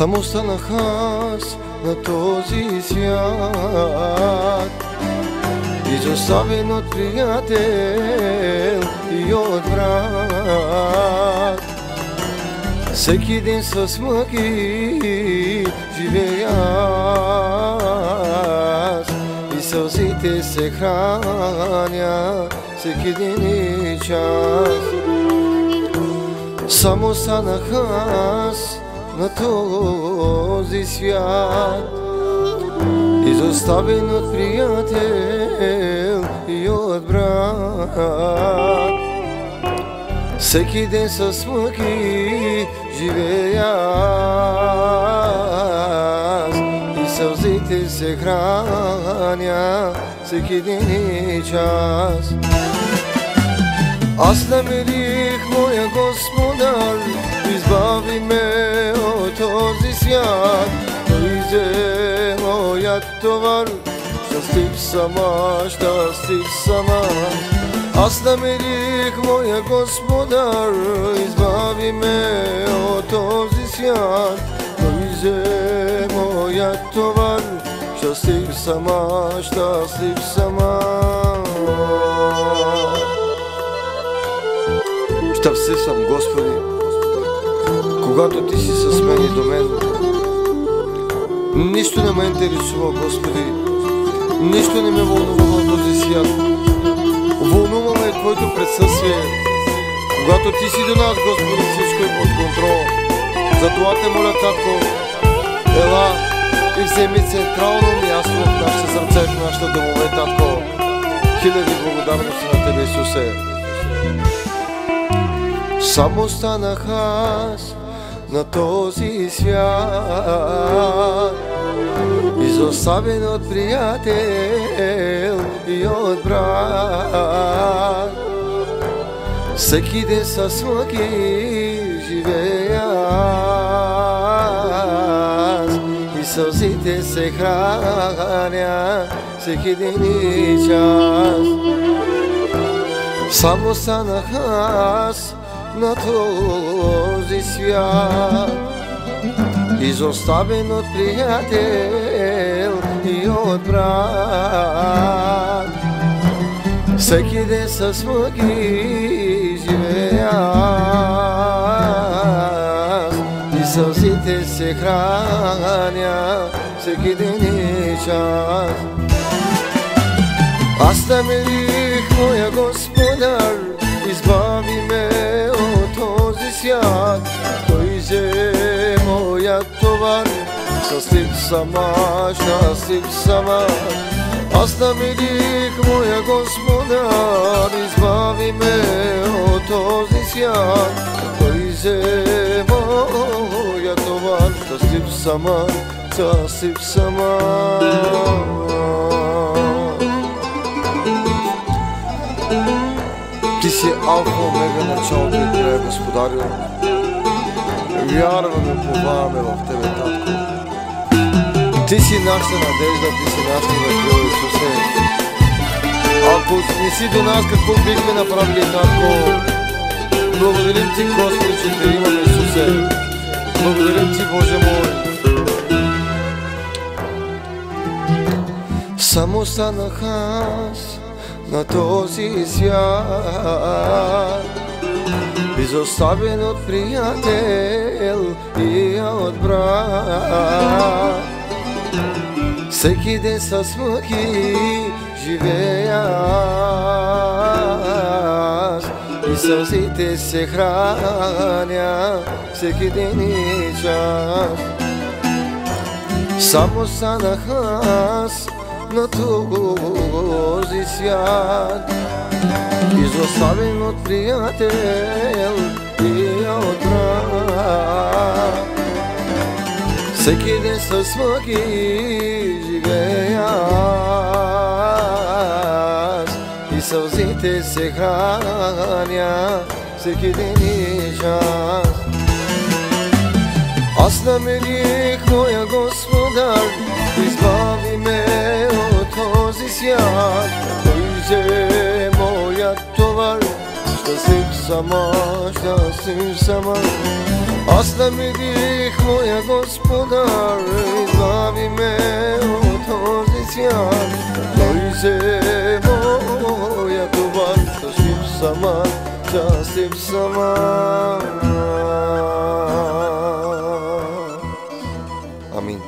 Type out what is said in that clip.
Само останах аз на този свят, изоставен от приятел и от брат. Всеки ден с мъки живея аз и сълзите се храня всеки ден и час. Само останах аз на този свят, изоставен от приятел и от брат. Всеки ден с мъки живея аз и сълзите се храня всеки ден и час. Аз намерих моя Господар, избави ме от този свят. Той взе моят товар, щастлив съм аз, щастлив съм аз. Аз намерих моя Господар, избави ме от този свят. Той взе моят товар, щастлив съм аз, щастлив съм аз. Щастлив съм, Господи, когато Ти си с мен и до мен. Нищо не ме интересува, Господи, нищо не ме вълнува в този свят. Вълнува ме Твоето присъствие. Когато Ти си до нас, Господи, всичко е под контрол. Затова те моля, Татко, ела и вземи централно място в нашите сърца и в нашите домове, Татко. Хиляди благодарности на Тебе, Исусе. Само останах аз на този свят, изоставен от приятел и от брат. Всеки ден с мъки живея аз и сълзите се храня всеки ден и час. Само останах аз на този свят, изоставен от приятел и от брат. Всеки ден с мъки живея аз и сълзите се храня всеки ден и час. Аз намерих моя Господар, избави ме от този свят. Той взе моят товар, щастлив съм аз, щастлив съм аз. Аз намерих моя Господар, избави ме от този свят. Той взе моя товар, щастлив съм аз, щастлив съм аз. Ти си алфа, омега, началото и края, Господарю. Вярваме, уповаваме в Тебе, Татко. Ти си нашата надежда, Ти си нашата закрила, Исусе. Ако не си до нас, какво бихме направили, Татко? Благодарим Ти, Господи, че Те имаме, Исусе. Благодарим Ти, Боже мой. Само останах аз на този свят, изоставен от приятел и от брат. Всеки ден с мъки живея аз и сълзите се храня всеки ден и час. Само останах аз на този свят, изоставен от приятел и от брат. Всеки ден с мъки живея аз и сълзите се храня всеки ден и час. Аз намерих моя Господар, избави ме от този свят. Той взе моят товар, щастлив съм аз, щастлив съм аз. Аз намерих моя Господар, избави ме от този свят. Той взе моя товар, щастлив сама, щастлив сама. Амин.